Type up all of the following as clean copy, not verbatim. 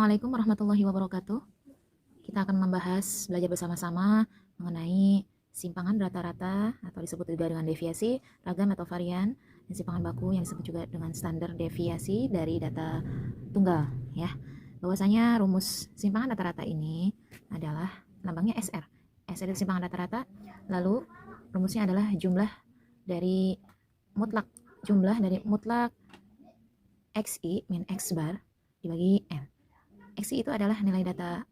Assalamualaikum warahmatullahi wabarakatuh. Kita akan belajar bersama-sama mengenai simpangan rata-rata atau disebut juga dengan deviasi, ragam atau varian, dan simpangan baku yang disebut juga dengan standar deviasi dari data tunggal ya. Bahwasanya rumus simpangan rata-rata ini adalah lambangnya SR. SR itu simpangan rata-rata, lalu rumusnya adalah jumlah dari mutlak XI min X bar dibagi N. XI itu adalah nilai data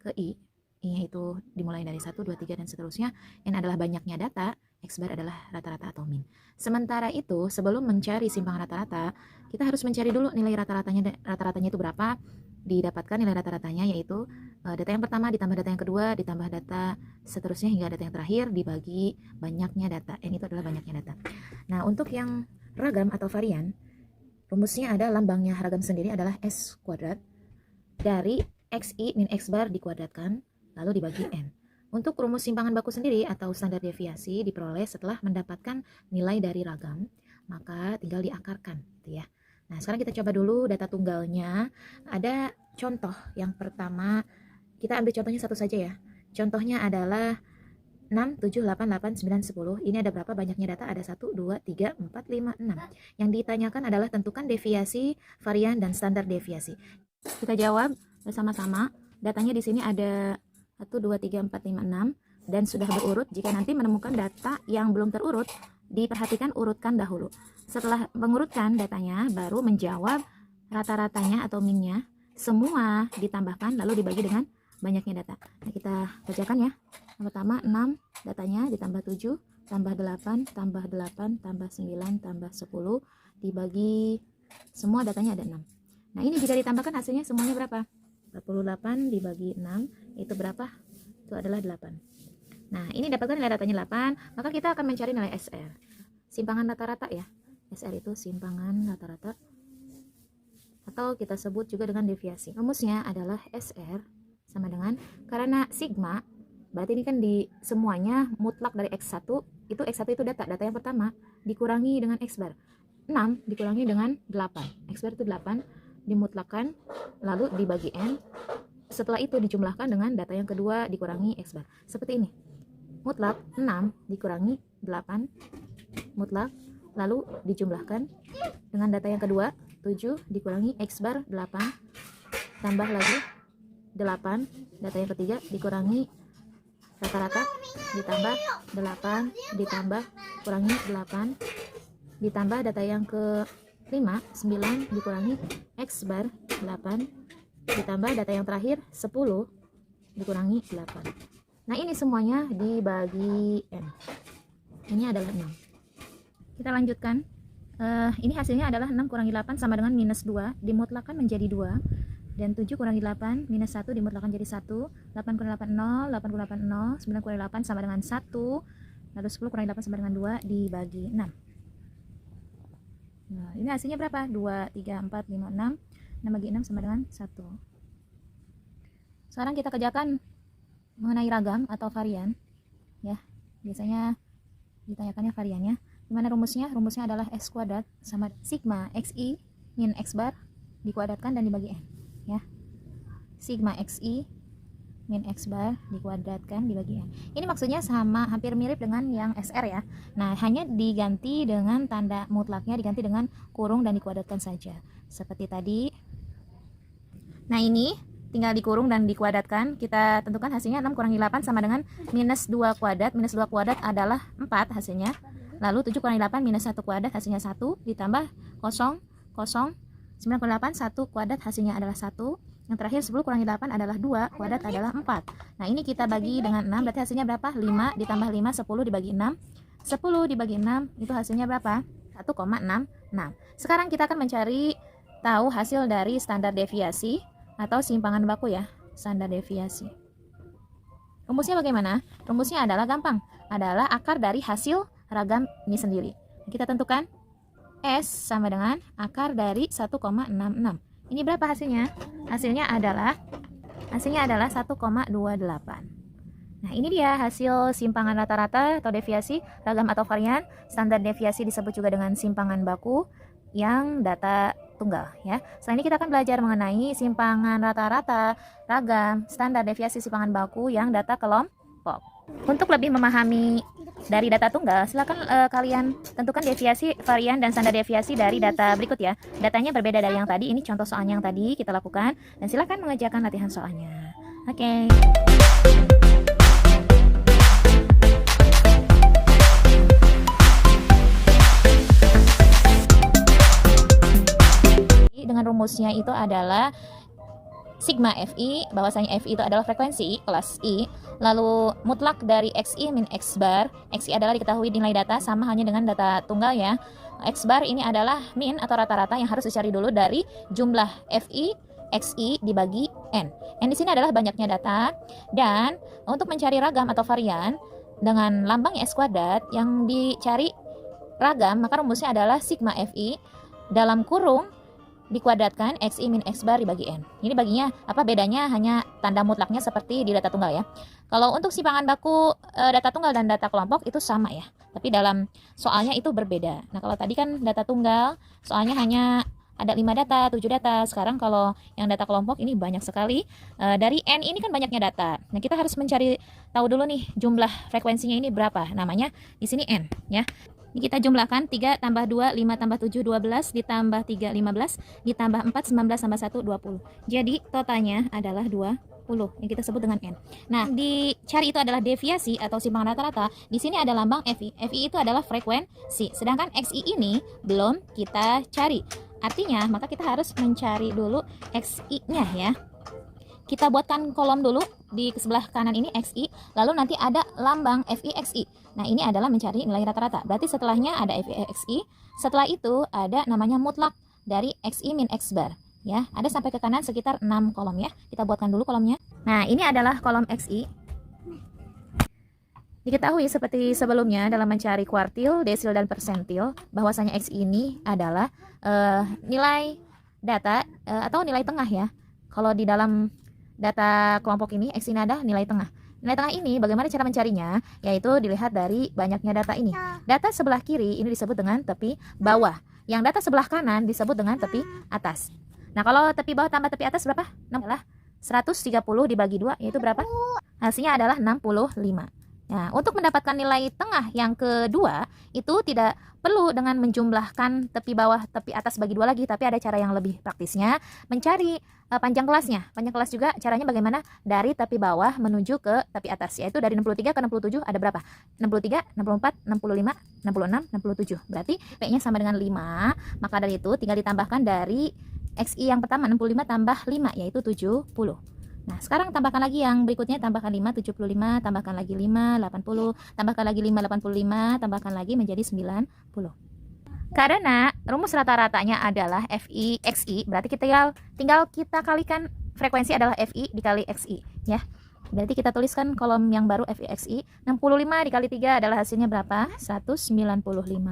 ke I-nya itu dimulai dari 1, 2, 3, dan seterusnya. N adalah banyaknya data, X bar adalah rata-rata atau min. Sementara itu, sebelum mencari simpangan rata-rata, kita harus mencari dulu nilai rata-ratanya itu berapa. Didapatkan nilai rata-ratanya yaitu data yang pertama ditambah data yang kedua ditambah data seterusnya hingga data yang terakhir dibagi banyaknya data. N itu adalah banyaknya data. Nah, untuk yang ragam atau varian, rumusnya ada lambangnya ragam sendiri adalah S kuadrat dari XI min X bar dikuadratkan lalu dibagi N. Untuk rumus simpangan baku sendiri atau standar deviasi diperoleh setelah mendapatkan nilai dari ragam, maka tinggal diakarkan gitu ya. Nah, sekarang kita coba dulu data tunggalnya. Ada contoh yang pertama, kita ambil contohnya satu saja ya. Contohnya adalah 6, 7, 8, 8, 9, 10. Ini ada berapa banyaknya data? Ada 1, 2, 3, 4, 5, 6. Yang ditanyakan adalah tentukan deviasi, varian, dan standar deviasi. Kita jawab bersama-sama. Datanya di sini ada 1, 2, 3, 4, 5, 6 dan sudah berurut. Jika nanti menemukan data yang belum terurut, diperhatikan urutkan dahulu. Setelah mengurutkan datanya, baru menjawab rata-ratanya atau minnya. Semua ditambahkan lalu dibagi dengan banyaknya data. Nah, kita kerjakan ya. Yang pertama 6 datanya ditambah 7 tambah 8 tambah 8 tambah 9 tambah 10 dibagi semua datanya ada 6. Nah, ini jika ditambahkan hasilnya semuanya berapa? 48 dibagi 6 itu berapa? Itu adalah 8. Nah, ini dapatkan nilai datanya 8, maka kita akan mencari nilai SR. Simpangan rata-rata ya. SR itu simpangan rata-rata atau kita sebut juga dengan deviasi. Rumusnya adalah SR sama dengan, karena sigma berarti ini kan di semuanya mutlak dari X1, itu X1 itu data yang pertama dikurangi dengan X bar. 6 dikurangi dengan 8. X bar itu 8 dimutlakkan lalu dibagi N. Setelah itu dijumlahkan dengan data yang kedua dikurangi X bar. Seperti ini. Mutlak 6 dikurangi 8 mutlak lalu dijumlahkan dengan data yang kedua 7 dikurangi X bar 8 tambah lagi 8, data yang ketiga dikurangi rata-rata ditambah 8 ditambah kurangi 8 ditambah data yang kelima 9 dikurangi X bar 8 ditambah data yang terakhir 10 dikurangi 8. Nah, ini semuanya dibagi N. Ini adalah 6. Kita lanjutkan. Ini hasilnya adalah 6 kurangi 8 sama dengan minus 2 dimutlakkan menjadi 2. Dan 7 kurangi 8 minus 1 dimutlakkan jadi 1. 8 kurangi 8 0, 8 kurangi 8 0, 9 kurangi 8 sama dengan 1. Lalu 10 kurangi 8 sama dengan 2 dibagi 6. Nah, ini hasilnya berapa? 2, 3, 4, 5, 6. 6 bagi 6 sama dengan 1. Sekarang kita kerjakan mengenai ragam atau varian. Ya, biasanya ditanyakannya variannya. Gimana rumusnya? Rumusnya adalah S kuadrat sama sigma XI min X bar dikuadratkan dan dibagi N. Ya, sigma XI min X bar dikuadratkan dibagi N. Ini maksudnya sama, hampir mirip dengan yang SR ya. Nah, hanya diganti dengan tanda mutlaknya diganti dengan kurung dan dikuadratkan saja seperti tadi. Nah, ini tinggal dikurung dan dikuadratkan. Kita tentukan hasilnya 6 kurangi 8 sama dengan minus 2 kuadrat. Minus 2 kuadrat adalah 4 hasilnya. Lalu 7 kurangi 8 minus 1 kuadrat hasilnya 1 ditambah 0, 0, 9 kurangi 8 1 kuadrat hasilnya adalah 1. Yang terakhir 10 kurangi 8 adalah 2 kuadrat adalah 4. Nah, ini kita bagi dengan 6 berarti hasilnya berapa? 5 ditambah 5 10 dibagi 6. 10 dibagi 6 itu hasilnya berapa? 1,66. Sekarang kita akan mencari tahu hasil dari standar deviasi atau simpangan baku ya, standar deviasi. Rumusnya bagaimana? Rumusnya adalah gampang, adalah akar dari hasil ragam ini sendiri. Kita tentukan S sama dengan akar dari 1,66. Ini berapa hasilnya? Hasilnya adalah 1,28. Nah, ini dia hasil simpangan rata-rata atau deviasi, ragam atau varian. Standar deviasi disebut juga dengan simpangan baku yang data tunggal ya. Selanjutnya kita akan belajar mengenai simpangan rata-rata, ragam, standar deviasi simpangan baku yang data kelompok. Untuk lebih memahami dari data tunggal, silakan kalian tentukan deviasi, varian, dan standar deviasi dari data berikut ya. Datanya berbeda dari yang tadi, ini contoh soalnya yang tadi kita lakukan, dan silakan mengerjakan latihan soalnya. Oke. Dengan rumusnya itu adalah sigma Fi, bahwasanya Fi itu adalah frekuensi kelas I, lalu mutlak dari Xi min X bar. Xi adalah diketahui nilai data sama hanya dengan data tunggal ya. X bar ini adalah min atau rata-rata yang harus dicari dulu dari jumlah Fi Xi dibagi N. N di sini adalah banyaknya data, dan untuk mencari ragam atau varian dengan lambang X kuadrat yang dicari ragam, maka rumusnya adalah sigma Fi dalam kurung dikuadratkan Xi min X bar dibagi N. Ini baginya apa bedanya, hanya tanda mutlaknya seperti di data tunggal ya. Kalau untuk simpangan baku data tunggal dan data kelompok itu sama ya, tapi dalam soalnya itu berbeda. Nah kalau tadi kan data tunggal soalnya hanya ada 5 data, 7 data. Sekarang kalau yang data kelompok ini banyak sekali. Dari N ini kan banyaknya data. Nah kita harus mencari tahu dulu nih jumlah frekuensinya ini berapa. Namanya di sini N ya. Ini kita jumlahkan 3 tambah 2, 5 tambah 7, 12, ditambah 3, 15, ditambah 4, 19, tambah 1, 20. Jadi totalnya adalah 20 yang kita sebut dengan N. Nah, dicari itu adalah deviasi atau simpangan rata-rata. Di sini ada lambang Fi. Fi itu adalah frekuensi. Sedangkan Xi ini belum kita cari. Artinya, maka kita harus mencari dulu Xi-nya ya. Kita buatkan kolom dulu di sebelah kanan ini Xi, lalu nanti ada lambang Fi-Xi. Nah, ini adalah mencari nilai rata-rata. Berarti setelahnya ada Fi-Xi, setelah itu ada namanya mutlak dari Xi min X bar. Ya, ada sampai ke kanan sekitar 6 kolom ya. Kita buatkan dulu kolomnya. Nah, ini adalah kolom Xi. Diketahui seperti sebelumnya dalam mencari kuartil, desil, dan persentil, bahwasanya Xi ini adalah nilai data atau nilai tengah ya. Kalau di dalam data kelompok ini, X ini ada nilai tengah. Nilai tengah ini bagaimana cara mencarinya? Yaitu dilihat dari banyaknya data ini. Data sebelah kiri ini disebut dengan tepi bawah. Yang data sebelah kanan disebut dengan tepi atas. Nah, kalau tepi bawah tambah tepi atas berapa? 6 adalah 130 dibagi 2, yaitu berapa? Hasilnya adalah 65. Nah, untuk mendapatkan nilai tengah yang kedua, itu tidak perlu dengan menjumlahkan tepi bawah, tepi atas bagi 2 lagi, tapi ada cara yang lebih praktisnya, mencari panjang kelasnya. Panjang kelas juga caranya bagaimana? Dari tepi bawah menuju ke tepi atas, yaitu dari 63 ke 67 ada berapa? 63, 64, 65, 66, 67. Berarti P-nya sama dengan 5, maka dari itu tinggal ditambahkan dari Xi yang pertama 65 tambah 5, yaitu 70. Nah, sekarang tambahkan lagi yang berikutnya, tambahkan 5, 75, tambahkan lagi 5, 80, tambahkan lagi 5, 85, tambahkan lagi menjadi 90. Karena rumus rata-ratanya adalah Fi Xi, berarti kita tinggal kita kalikan frekuensi adalah Fi dikali Xi ya. Berarti kita tuliskan kolom yang baru Fi Xi, 65 dikali 3 adalah hasilnya berapa? 195.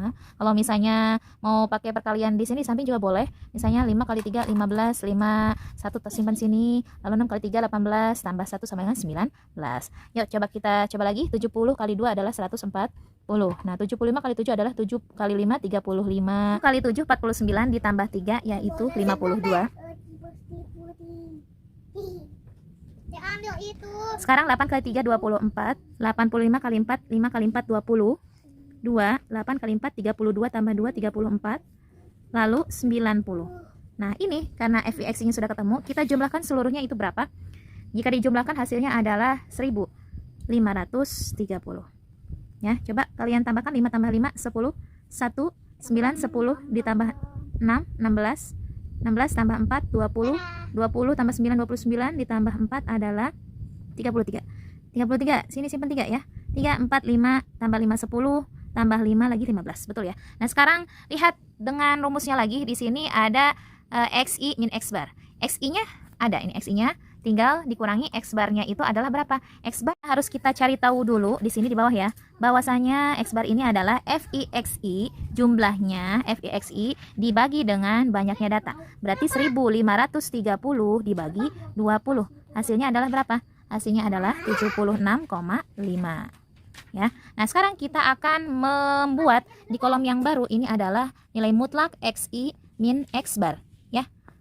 Kalau misalnya mau pakai perkalian di sini samping juga boleh. Misalnya 5 kali 3 15, 5 1 tersimpan sini, lalu 6 kali 3 18, tambah 1 sama dengan 19. Yuk kita coba lagi. 70 kali 2 adalah 140. Nah, 75 kali 7 adalah 7 kali 5 35. Kali 7 49 ditambah 3 yaitu 52. Ambil itu. Sekarang 8 kali 3 24, 85 kali 4 5 kali 4 20, 2 8 kali 4 32 tambah 2 34, lalu 90. Nah, ini karena Fi-Xi nya sudah ketemu, kita jumlahkan seluruhnya itu berapa? Jika dijumlahkan hasilnya adalah 1530. Ya, coba kalian tambahkan 5 tambah 5 10, 1 9 10 ditambah 6 16, 16 tambah 4 20, 20 tambah 9 29 ditambah 4 adalah 33. 33, sini simpan 3 ya. 3 4 5 tambah 5 10 tambah 5 lagi 15, betul ya. Nah, sekarang lihat dengan rumusnya lagi, di sini ada Xi min X bar. Xi-nya ada, ini Xi-nya, tinggal dikurangi X bar-nya itu adalah berapa? X bar harus kita cari tahu dulu di sini di bawah ya. Bahwasanya X bar ini adalah Fi-Xi, jumlahnya Fi-Xi dibagi dengan banyaknya data. Berarti 1530 dibagi 20. Hasilnya adalah berapa? Hasilnya adalah 76,5. Ya. Nah, sekarang kita akan membuat di kolom yang baru ini adalah nilai mutlak Xi min X bar.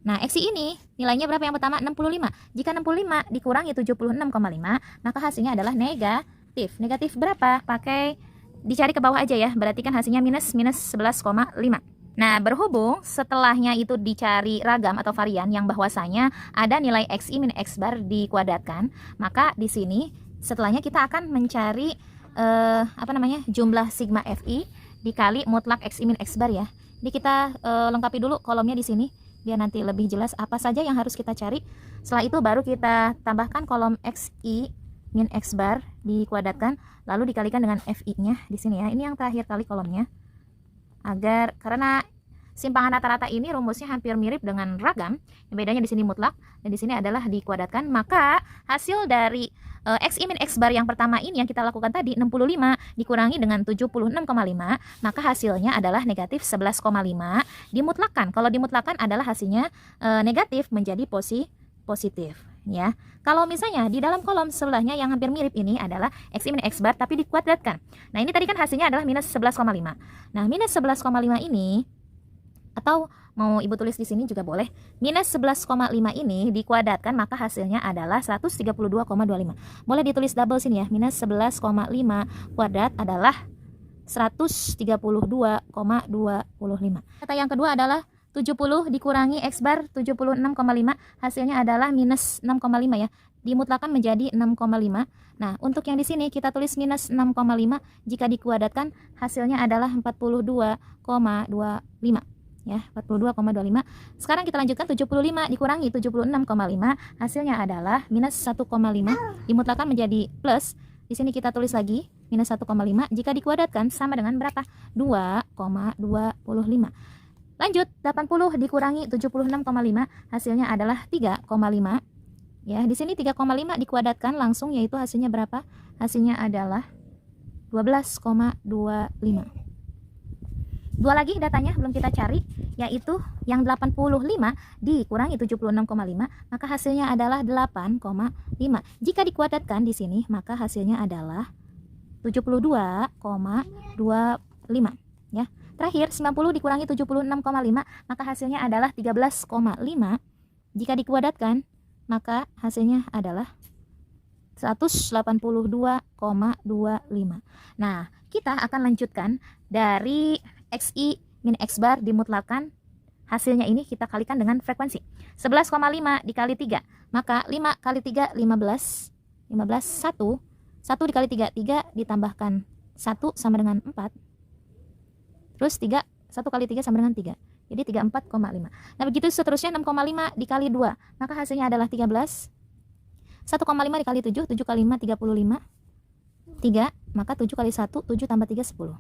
Nah, XI ini nilainya berapa yang pertama? 65. Jika 65 dikurangi 76,5, maka hasilnya adalah negatif. Negatif berapa? Pakai dicari ke bawah aja ya. Berarti kan hasilnya minus 11,5. Nah, berhubung setelahnya itu dicari ragam atau varian yang bahwasanya ada nilai XI min X bar dikuadratkan, maka di sini setelahnya kita akan mencari jumlah sigma FI dikali mutlak XI min X bar ya. Jadi kita lengkapi dulu kolomnya di sini biar nanti lebih jelas apa saja yang harus kita cari. Setelah itu baru kita tambahkan kolom XI min X bar dikuadratkan lalu dikalikan dengan FI-nya di sini ya. Ini yang terakhir kali kolomnya. Karena simpangan rata-rata ini rumusnya hampir mirip dengan ragam, bedanya di sini mutlak dan di sini adalah dikuadratkan, maka hasil dari XI min X bar yang pertama ini yang kita lakukan tadi 65 dikurangi dengan 76,5, maka hasilnya adalah negatif 11,5 dimutlakan. Kalau dimutlakan adalah hasilnya negatif menjadi positif ya. Kalau misalnya di dalam kolom sebelahnya yang hampir mirip ini adalah XI min X bar tapi dikuadratkan. Nah, ini tadi kan hasilnya adalah minus 11,5. Nah, minus 11,5 ini atau mau ibu tulis di sini juga boleh. Minus 11,5 ini dikuadratkan maka hasilnya adalah 132,25. Boleh ditulis double sini ya. Minus 11,5 kuadrat adalah 132,25. Kata yang kedua adalah 70 dikurangi X bar 76,5 hasilnya adalah minus 6,5 ya. Dimutlakan menjadi 6,5. Nah, untuk yang di sini kita tulis minus 6,5 jika dikuadratkan hasilnya adalah 42,25 ya, 42,25. Sekarang kita lanjutkan 75 dikurangi 76,5 hasilnya adalah minus 1,5 dimutlakan menjadi plus. Di sini kita tulis lagi minus 1,5 jika dikuadratkan sama dengan berapa? 2,25. Lanjut 80 dikurangi 76,5 hasilnya adalah 3,5 ya. Di sini 3,5 dikuadratkan langsung yaitu hasilnya berapa? Hasilnya adalah 12,25. Dua lagi datanya belum kita cari yaitu yang 85 dikurangi 76,5 maka hasilnya adalah 8,5. Jika dikuadratkan di sini maka hasilnya adalah 72,25 ya. Terakhir 90 dikurangi 76,5 maka hasilnya adalah 13,5. Jika dikuadratkan maka hasilnya adalah 182,25. Nah, kita akan lanjutkan dari XI min X bar dimutlakan. Hasilnya ini kita kalikan dengan frekuensi 11,5 dikali 3 maka 5 kali 3 15 1 dikali 3 ditambahkan 1 sama dengan 4 terus 1 kali 3 sama dengan 3 jadi 34,5. Nah, begitu seterusnya 6,5 dikali 2 maka hasilnya adalah 13. 1,5 dikali 7 kali 5 35 3 maka 7 kali 1 7 tambah 3 10.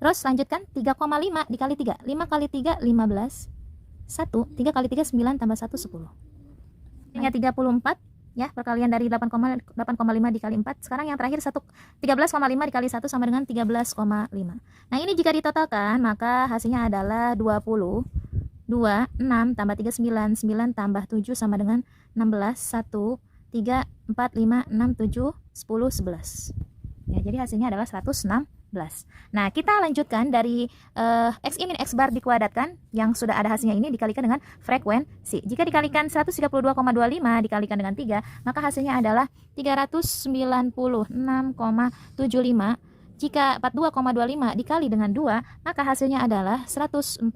Terus lanjutkan 3,5 dikali 3 5 kali 3 15 1 3 kali 3 9 tambah 1 10. Ini 34 ya, perkalian dari 8,5 dikali 4. Sekarang yang terakhir 13,5 dikali 1 sama dengan 13,5. Nah, ini jika ditotalkan maka hasilnya adalah 20 2 6 tambah 3 9 9 tambah 7 sama dengan 16 1 3 4 5 6 7 10 11 ya. Jadi hasilnya adalah 116. Nah, kita lanjutkan dari XI min X bar dikuadratkan yang sudah ada hasilnya ini dikalikan dengan frekuensi. Jika dikalikan 132,25 dikalikan dengan 3 maka hasilnya adalah 396,75. Jika 42,25 dikali dengan 2 maka hasilnya adalah 144,5.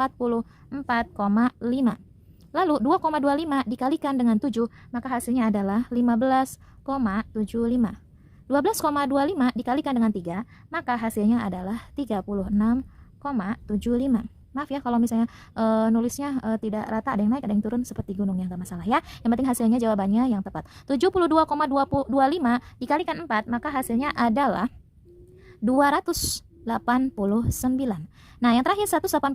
Lalu 2,25 dikalikan dengan 7 maka hasilnya adalah 15,75. 12,25 dikalikan dengan 3 maka hasilnya adalah 36,75. Maaf ya kalau misalnya nulisnya tidak rata, ada yang naik ada yang turun seperti gunung, ya, nggak masalah ya. Yang penting hasilnya jawabannya yang tepat. 72,25 dikalikan 4 maka hasilnya adalah 289. Nah, yang terakhir 182,25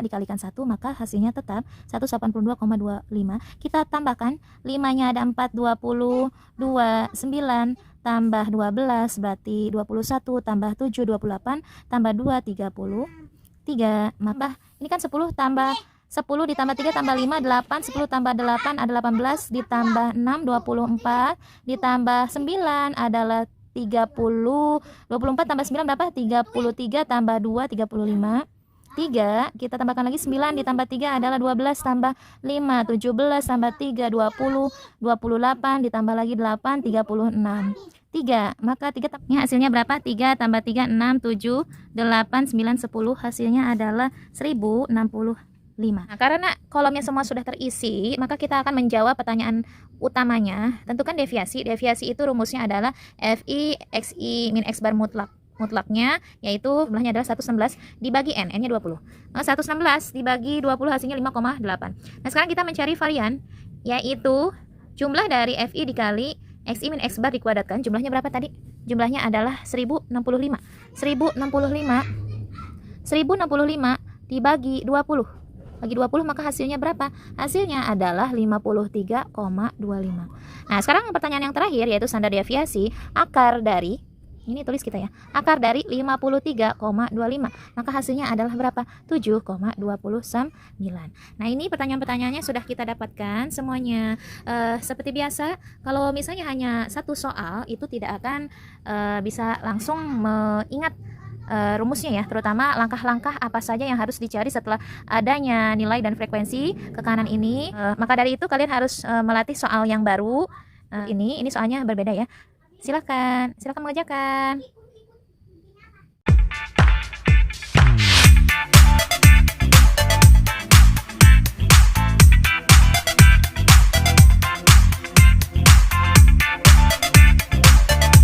dikalikan 1 maka hasilnya tetap 182,25. Kita tambahkan 5-nya ada 4 20 2 9 tambah 12 berarti 21 tambah 7 28 tambah 2 33. Maka ini kan 10 tambah 10 ditambah 3 tambah 5 8, 10 tambah 8 ada 18 ditambah 6 24 ditambah 9 adalah 30. 24 tambah 9 berapa? 33 tambah 2 35. 3, kita tambahkan lagi 9 ditambah 3 adalah 12 tambah 5, 17 tambah 3, 20, 28 ditambah lagi 8, 36. 3, maka 3 hasilnya berapa? 3 tambah 3, 6, 7, 8, 9, 10, hasilnya adalah 1065. Nah, karena kolomnya semua sudah terisi, maka kita akan menjawab pertanyaan utamanya. Tentukan deviasi. Deviasi itu rumusnya adalah FI XI min X bar mutlaknya, yaitu jumlahnya adalah 116 dibagi N, N-nya 20. Nah, 116 dibagi 20 hasilnya 5,8. Nah, sekarang kita mencari varian, yaitu jumlah dari FI dikali XI min X bar dikuadratkan. Jumlahnya berapa tadi? Jumlahnya adalah 1065. 1065 dibagi 20. Bagi 20 maka hasilnya berapa? Hasilnya adalah 53,25. Nah, sekarang pertanyaan yang terakhir yaitu standar deviasi akar dari, ini tulis kita ya, akar dari 53,25. Maka hasilnya adalah berapa? 7,29. Nah, ini pertanyaan-pertanyaannya sudah kita dapatkan semuanya. Seperti biasa, kalau misalnya hanya satu soal itu tidak akan bisa langsung mengingat rumusnya ya, terutama langkah-langkah apa saja yang harus dicari setelah adanya nilai dan frekuensi ke kanan ini. Maka dari itu kalian harus melatih soal yang baru. Ini soalnya berbeda ya. Silakan mengerjakan.